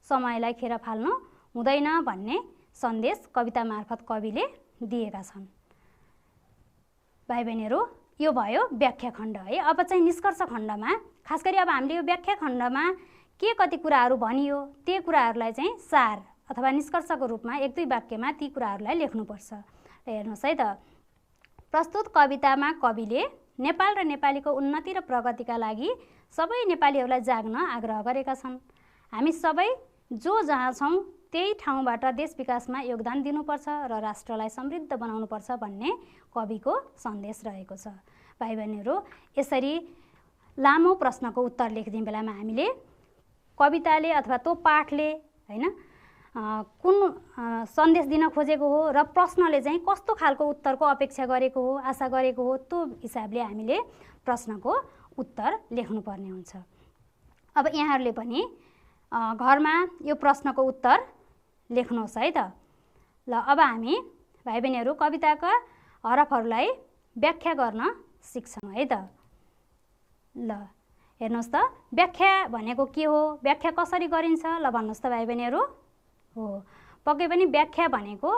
समयलाई खेर फाल्नु हुँदैन भन्ने सन्देश कविता मार्फत कविले दिएका छन्। भाइ बहिनीहरू, यो भयो व्याख्या खण्ड है। अब चाहिँ निष्कर्ष खण्डमा खास गरी अब हामीले यो व्याख्या खण्डमा के कति कुराहरू भनियो त्यो कुराहरूलाई चाहिँ सार अथवा निष्कर्षको रूपमा 1-2 वाक्यमा ती कुराहरूलाई लेख्नुपर्छ। हेर्नुहोस् है त, प्रस्तुत कवितामा कविले नेपाल र नेपालीको उन्नति र प्रगतिका लागि सबै नेपालीहरूलाई जाग्न आग्रह गरेका छन्। हामी सबै जो जहाँ छौँ त्यही ठाउँबाट देश विकासमा योगदान दिनुपर्छ र राष्ट्रलाई समृद्ध बनाउनुपर्छ भन्ने कविको सन्देश रहेको छ। भाइ बहिनीहरू, यसरी लामो प्रश्नको उत्तर लेख्ने बेलामा हामीले कविताले अथवा त्यो पाठले होइन कुन सन्देश दिन खोजेको हो र प्रश्नले चाहिँ कस्तो खालको उत्तरको अपेक्षा गरेको हो, आशा गरेको हो, त्यो हिसाबले हामीले प्रश्नको उत्तर लेख्नुपर्ने हुन्छ। अब यहाँहरूले पनि घरमा यो प्रश्नको उत्तर लेख्नुहोस् है त। ल अब हामी भाइ बहिनीहरू कविताका हरफहरूलाई व्याख्या गर्न सिक्छौँ है त। ल हेर्नुहोस् त, व्याख्या भनेको के हो, व्याख्या कसरी गरिन्छ, ल भन्नुहोस् त भाइ बहिनीहरू। हो, पक्कै पनि व्याख्या भनेको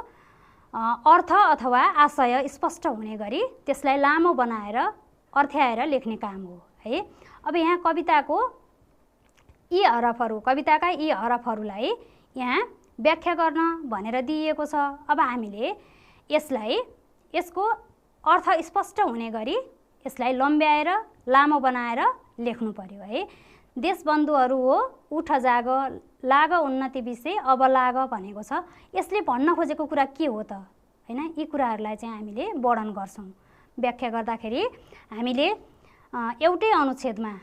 अर्थ अथवा आशय स्पष्ट हुने गरी त्यसलाई लामो बनाएर अर्थ्याएर लेख्ने काम हो है। अब यहाँ कविताको यी हरफहरू, कविताका यी हरफहरूलाई यहाँ व्याख्या गर्न भनेर दिइएको छ। अब हामीले यसको अर्थ स्पष्ट हुने गरी यसलाई लम्ब्याएर लामो बनाएर लेख्नु पर्यो है। देशबन्धुहरू हो उठ जाग, लाग उन्नति विषय अब लाग भनेको छ। यसले भन्न खोजेको कुरा के हो त हैन, यी कुराहरूलाई चाहिँ हामीले वर्णन गर्छौँ। व्याख्या गर्दाखेरि हामीले एउटै अनुच्छेदमा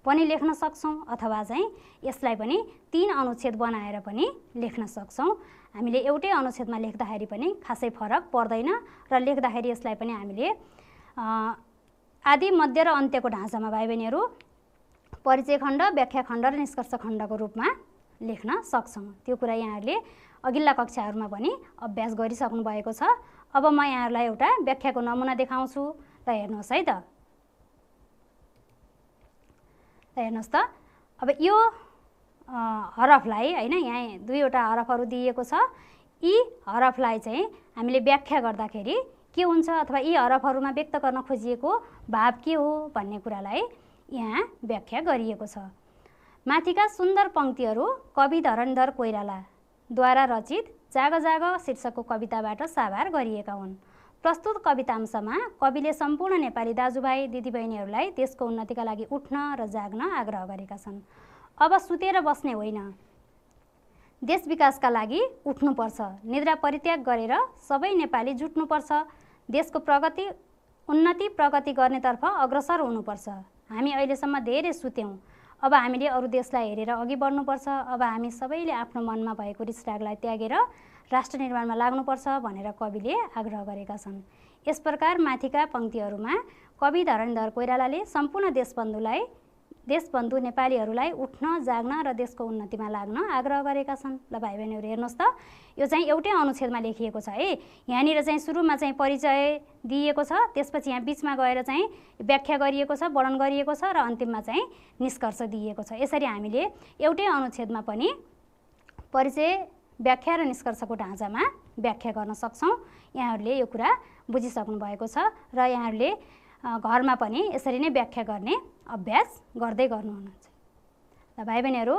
पनि लेख्न सक्छौँ अथवा चाहिँ यसलाई पनि 3 अनुच्छेद बनाएर पनि लेख्न सक्छौँ। हामीले एउटै अनुच्छेदमा लेख्दाखेरि पनि खासै फरक पर्दैन र लेख्दाखेरि यसलाई पनि हामीले आदि मध्य र अन्त्यको ढाँचामा भाइ बहिनीहरू परिचय खण्ड, व्याख्या खण्ड र निष्कर्ष खण्डको रूपमा लेख्न सक्छौँ। त्यो कुरा यहाँहरूले अघिल्ला कक्षाहरूमा पनि अभ्यास गरिसक्नु भएको छ। अब म यहाँहरूलाई एउटा व्याख्याको नमुना देखाउँछु। ल हेर्नुहोस् है त। हेर्नुहोस् त, अब यो हरफलाई हैन, यहाँ 2वटा हरफहरू दिएको छ। यी हरफलाई चाहिँ हामीले व्याख्या गर्दाखेरि के हुन्छ अथवा यी हरफहरूमा व्यक्त गर्न खोजिएको भाव के हो भन्ने कुरालाई यहाँ व्याख्या गरिएको छ। माथिका सुन्दर पंक्तिहरू कवि धरणधर कोइरालाद्वारा रचित जाग जाग शीर्षकको कविताबाट साभार गरिएका हुन्। प्रस्तुत कवितांशमा कविले सम्पूर्ण नेपाली दाजुभाइ दिदीबहिनीहरूलाई देशको उन्नतिका लागि उठ्न र जाग्न आग्रह गरेका छन्। अब सुतेर बस्ने होइन, देश विकासका लागि उठ्नुपर्छ। निद्रा परित्याग गरेर सबै नेपाली जुट्नुपर्छ। देशको उन्नति प्रगति गर्नेतर्फ अग्रसर हुनुपर्छ। हामी अहिलेसम्म धेरै सुत्यौँ, अब हामीले अरू देशलाई हेरेर अघि बढ्नुपर्छ। अब हामी सबैले आफ्नो मनमा भएको रिसरागलाई त्यागेर राष्ट्र निर्माणमा लाग्नुपर्छ भनेर कविले आग्रह गरेका छन्। यस प्रकार माथिका पंक्तिहरूमा कवि धरणधर कोइरालाले सम्पूर्ण देशबन्धु नेपालीहरूलाई उठ्न, जाग्न र देशको उन्नतिमा लाग्न आग्रह गरेका छन्। ल भाइ बहिनीहरू हेर्नुहोस् त, यो चाहिँ एउटै अनुच्छेदमा लेखिएको छ है। यहाँनिर चाहिँ सुरुमा चाहिँ परिचय दिइएको छ, त्यसपछि यहाँ बिचमा गएर चाहिँ व्याख्या गरिएको छ, वर्णन गरिएको छ र अन्तिममा चाहिँ निष्कर्ष दिइएको छ। यसरी हामीले एउटै अनुच्छेदमा पनि परिचय, व्याख्या र निष्कर्षको ढाँचामा व्याख्या गर्न सक्छौँ। यहाँहरूले यो कुरा बुझिसक्नु भएको छ र यहाँहरूले घरमा पनि यसरी नै व्याख्या गर्ने अभ्यास गर्दै गर्नुहुनेछ। ल भाइ बहिनीहरू,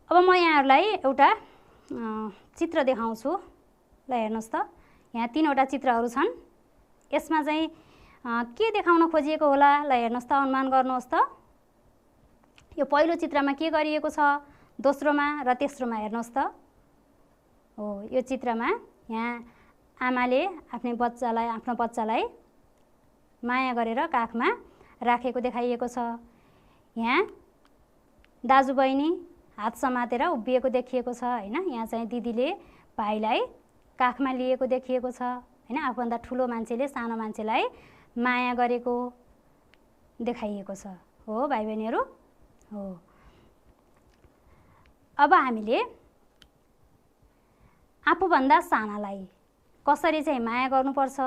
अब म यहाँहरूलाई एउटा चित्र देखाउँछु। ल हेर्नुहोस् त, यहाँ 3वटा चित्रहरू छन्। यसमा चाहिँ के देखाउन खोजिएको होला, ल हेर्नुहोस् त, अनुमान गर्नुहोस् त। यो पहिलो चित्रमा के गरिएको छ, दोस्रोमा र तेस्रोमा हेर्नुहोस् त। हो, यो चित्रमा यहाँ आमाले आफ्नो बच्चालाई माया गरेर काखमा राखेको देखाइएको छ। यहाँ दाजुबहिनी हात समातेर उभिएको देखिएको छ हैन। यहाँ चाहिँ दिदीले भाइलाई काखमा लिएको देखिएको छ हैन। आफूभन्दा ठुलो मान्छेले सानो मान्छेलाई माया गरेको देखाइएको छ। हो भाइ बहिनीहरू, हो। अब हामीले आफूभन्दा सानालाई कसरी चाहिँ माया गर्नुपर्छ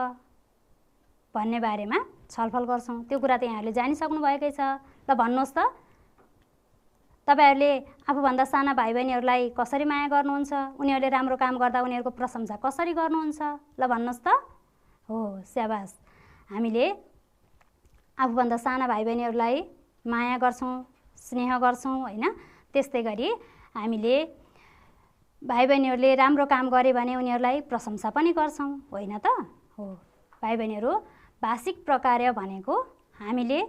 भन्ने बारेमा छलफल गर्छौँ। त्यो कुरा त यहाँहरूले जानिसक्नु भएकै छ। ल भन्नुहोस् त, तपाईँहरूले आफूभन्दा साना भाइ बहिनीहरूलाई कसरी माया गर्नुहुन्छ, उनीहरूले राम्रो काम गर्दा उनीहरूको प्रशंसा कसरी गर्नुहुन्छ, ल भन्नुहोस् त। हो, स्याबास। हामीले आफूभन्दा साना भाइ बहिनीहरूलाई माया गर्छौँ, स्नेह गर्छौँ हैन। त्यस्तै गरी हामीले भाइ बहिनीहरूले राम्रो काम गरे भने उनीहरूलाई प्रशंसा पनि गर्छौँ, होइन त। हो भाइ बहिनीहरू, भाषिक प्रकार्य भनेको हामीले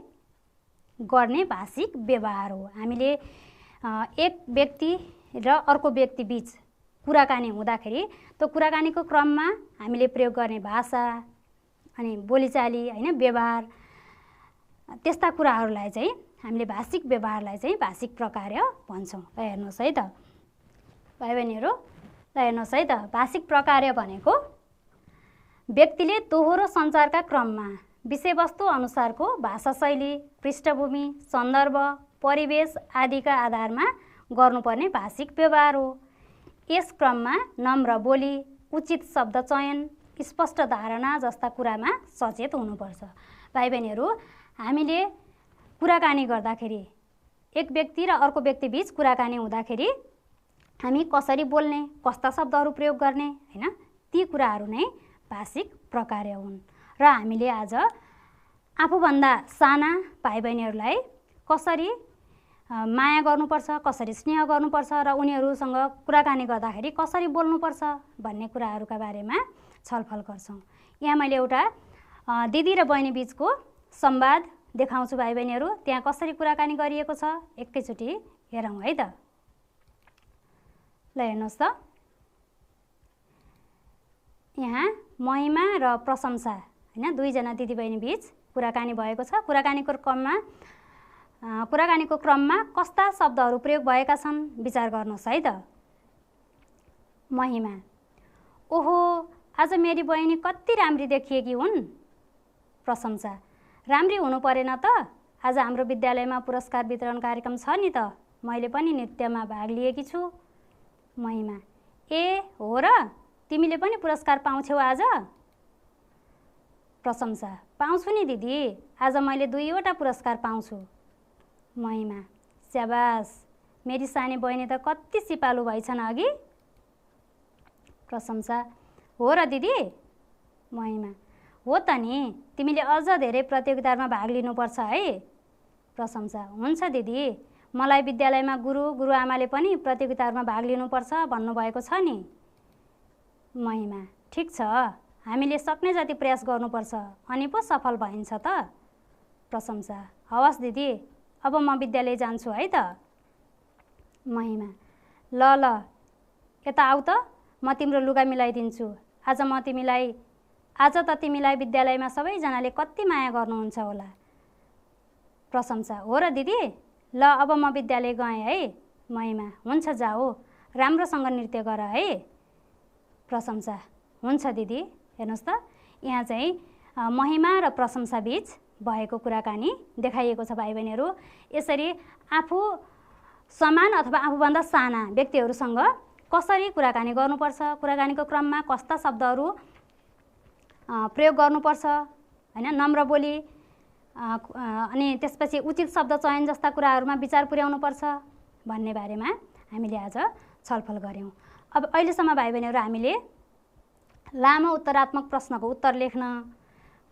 गर्ने भाषिक व्यवहार हो। हामीले एक व्यक्ति र अर्को व्यक्ति बीच कुराकानी हुँदाखेरि त्यो कुराकानीको क्रममा हामीले प्रयोग गर्ने भाषा अनि बोलीचाली हैन, व्यवहार, त्यस्ता कुराहरूलाई चाहिँ हामीले भाषिक व्यवहारलाई चाहिँ भाषिक प्रकार्य भन्छौँ। ल हेर्नुहोस् है त। भाइ बहिनीहरू ल हेर्नुहोस् है त, भाषिक प्रकार्य भनेको व्यक्तिले दोहोरो सञ्चारका क्रममा विषयवस्तु अनुसारको भाषा शैली, पृष्ठभूमि, सन्दर्भ, परिवेश आदिका आधारमा गर्नुपर्ने भाषिक व्यवहार हो। यस क्रममा नम्र बोली, उचित शब्द चयन, स्पष्ट धारणा जस्ता कुरामा सचेत हुनुपर्छ। भाइ बहिनीहरू, हामीले कुराकानी गर्दाखेरि एक व्यक्ति र अर्को व्यक्तिबीच कुराकानी हुँदाखेरि हामी कसरी बोल्ने, कस्ता शब्दहरू प्रयोग गर्ने, हैन, ती कुराहरू नै भाषिक प्रकार्य हुन्। र हामीले आज आफूभन्दा साना भाइ बहिनीहरूलाई कसरी माया गर्नुपर्छ, कसरी स्नेह गर्नुपर्छ र उनीहरूसँग कुराकानी गर्दाखेरि कसरी बोल्नुपर्छ भन्ने कुराहरूका बारेमा छलफल गर्छौँ। यहाँ मैले एउटा दिदी र बहिनी बीचको संवाद देखाउँछु भाइ बहिनीहरू। त्यहाँ कसरी कुराकानी गरिएको छ एकैचोटि हेरौँ है त। ल हेर्नुहोस् त, यहाँ महिमा र प्रशंसा, हैन, दुईजना दिदीबहिनी बीच कुराकानी भएको छ। कुराकानीको क्रममा कस्ता शब्दहरू प्रयोग भएका छन् विचार गर्नुहोस् है त। महिमा: ओहो, आज मेरी बहिनी कति राम्री देखिएकी हुन्। प्रशंसा: राम्री हुनु परेन त, आज हाम्रो विद्यालयमा पुरस्कार वितरण कार्यक्रम छ नि त, मैले पनि नृत्यमा भाग लिएकी छु। महिमा: ए हो र, तिमीले पनि पुरस्कार पाउँछौ आज? प्रशंसा: पाउँछु नि दिदी, आज मैले 2वटा पुरस्कार पाउँछु। महिमा: स्याबास, मेरी सानी बहिनी त कति सिपालु भइछन् अघि। प्रशंसा: हो र दिदी? महिमा: हो त नि, तिमीले अझ धेरै प्रतियोगितामा भाग लिनुपर्छ है। प्रशंसा: हुन्छ दिदी, मलाई विद्यालयमा गुरुआमाले पनि प्रतियोगितामा भाग लिनुपर्छ भन्नुभएको छ नि। महिमा: ठिक छ, हामीले सक्ने जति प्रयास गर्नुपर्छ, अनि पो सफल भइन्छ त। प्रशंसा: हवस् दिदी, अब म विद्यालय जान्छु है त। महिमा: ल यता आऊ त, म तिम्रो लुगा मिलाइदिन्छु। आज त तिमीलाई विद्यालयमा सबैजनाले कति माया गर्नुहुन्छ होला। प्रशंसा: हो र दिदी, ल अब म विद्यालय गएँ है। महिमा: हुन्छ जाऊ, राम्रोसँग नृत्य गर है। प्रशंसा: हुन्छ दिदी। हेर्नुहोस् त, यहाँ चाहिँ महिमा र प्रशंसा बीच भएको कुराकानी देखाइएको छ भाइ बहिनीहरू। यसरी आफू समान अथवा आफूभन्दा साना व्यक्तिहरूसँग कसरी कुराकानी गर्नुपर्छ, कुराकानीको क्रममा कस्ता शब्दहरू प्रयोग गर्नुपर्छ, हैन, नम्र बोली, अनि त्यसपछि उचित शब्द चयन जस्ता कुराहरूमा विचार पुर्याउनुपर्छ भन्ने बारेमा हामीले आज छलफल गऱ्यौँ। अब अहिलेसम्म भाइ बहिनीहरू हामीले लामो उत्तरात्मक प्रश्नको उत्तर लेख्न,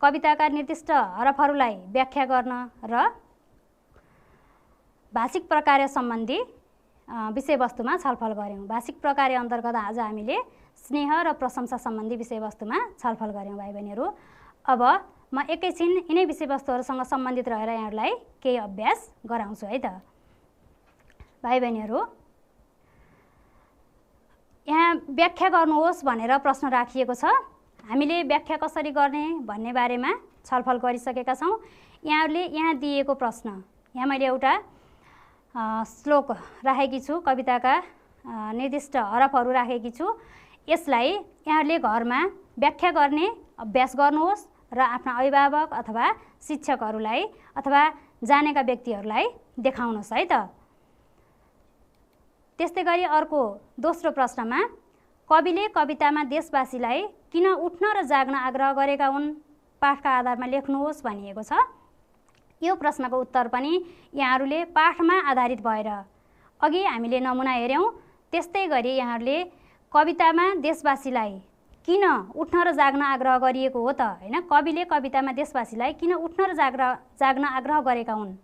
कविताका निर्दिष्ट हरफहरूलाई व्याख्या गर्न र भाषिक प्रकार्य सम्बन्धी विषयवस्तुमा छलफल गऱ्यौँ। भाषिक प्रकार्य अन्तर्गत आज हामीले स्नेह र प्रशंसा सम्बन्धी विषयवस्तुमा छलफल गऱ्यौँ भाइ बहिनीहरू। अब म एकैछिन यिनै विषयवस्तुहरूसँग सम्बन्धित रहेर यहाँहरूलाई केही अभ्यास गराउँछु है त। भाइ बहिनीहरू, यहाँ व्याख्या गर्नुहोस् भनेर प्रश्न राखिएको छ। हामीले व्याख्या कसरी गर्ने भन्ने बारेमा छलफल गरिसकेका छौँ। यहाँहरूले यहाँ दिएको प्रश्न, यहाँ मैले एउटा श्लोक राखेकी छु, कविताका निर्दिष्ट हरफहरू राखेकी छु। यसलाई यहाँहरूले घरमा व्याख्या गर्ने अभ्यास गर्नुहोस् र आफ्ना अभिभावक अथवा शिक्षकहरूलाई अथवा जानेका व्यक्तिहरूलाई देखाउनुहोस् है त। त्यस्तै गरी अर्को दोस्रो प्रश्नमा, कविले कवितामा देशवासीलाई किन उठ्न र जाग्न आग्रह गरेका हुन् पाठका आधारमा लेख्नुहोस् भनिएको छ। यो प्रश्नको उत्तर पनि यहाँहरूले पाठमा आधारित भएर अघि हामीले नमुना हेऱ्यौँ, त्यस्तै गरी यहाँहरूले कवितामा देशवासीलाई किन उठ्न र जाग्न आग्रह गरिएको हो त, हैन, कविले कवितामा देशवासीलाई किन उठ्न र जाग्न आग्रह गरेका हुन्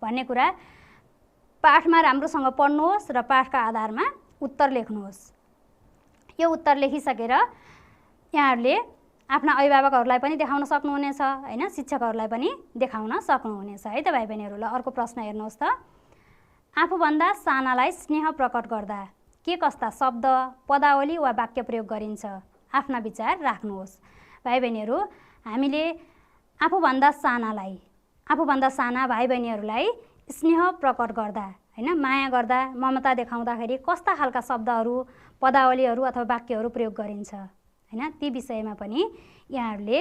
भन्ने कुरा पाठमा राम्रोसँग पढ्नुहोस् र पाठका आधारमा उत्तर लेख्नुहोस्। यो उत्तर लेखिसकेर यहाँहरूले आफ्ना अभिभावकहरूलाई पनि देखाउन सक्नुहुनेछ, हैन, शिक्षकहरूलाई पनि देखाउन सक्नुहुनेछ है त भाइ बहिनीहरू। ल अर्को प्रश्न हेर्नुहोस् त, आफूभन्दा सानालाई स्नेह प्रकट गर्दा के कस्ता शब्द, पदावली वा वाक्य प्रयोग गरिन्छ, आफ्ना विचार राख्नुहोस्। भाइ बहिनीहरू, हामीले आफूभन्दा साना भाइ बहिनीहरूलाई स्नेह प्रकट गर्दा, हैन, माया गर्दा ममता देखाउँदाखेरि कस्ता खालका शब्दहरू, पदावलीहरू अथवा वाक्यहरू प्रयोग गरिन्छ हैन, ती विषयमा पनि यहाँहरूले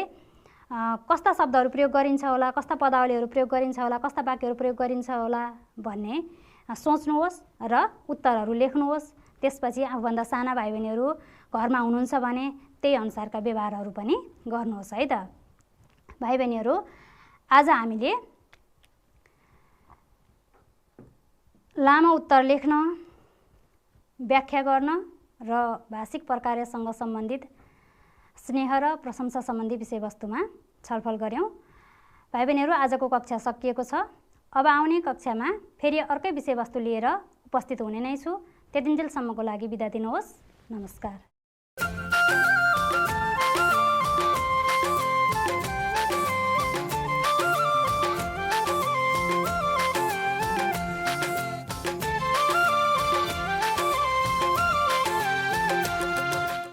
कस्ता शब्दहरू प्रयोग गरिन्छ होला, कस्ता पदावलीहरू प्रयोग गरिन्छ होला, कस्ता वाक्यहरू प्रयोग गरिन्छ होला भन्ने सोच्नुहोस् र उत्तरहरू लेख्नुहोस्। त्यसपछि आफूभन्दा साना भाइ बहिनीहरू घरमा हुनुहुन्छ भने त्यही अनुसारका व्यवहारहरू पनि गर्नुहोस् है त। भाइ बहिनीहरू, आज हामीले लामो उत्तर लेख्न, व्याख्या गर्न र भाषिक प्रक्रियासँग सम्बन्धित स्नेह र प्रशंसा सम्बन्धी विषयवस्तुमा छलफल गऱ्यौँ। भाइ बहिनीहरू, आजको कक्षा सकिएको छ। अब आउने कक्षामा फेरि अर्कै विषयवस्तु लिएर उपस्थित हुने नै छु। त्यतिन्जेलसम्मको लागि बिदा दिनुहोस्। नमस्कार।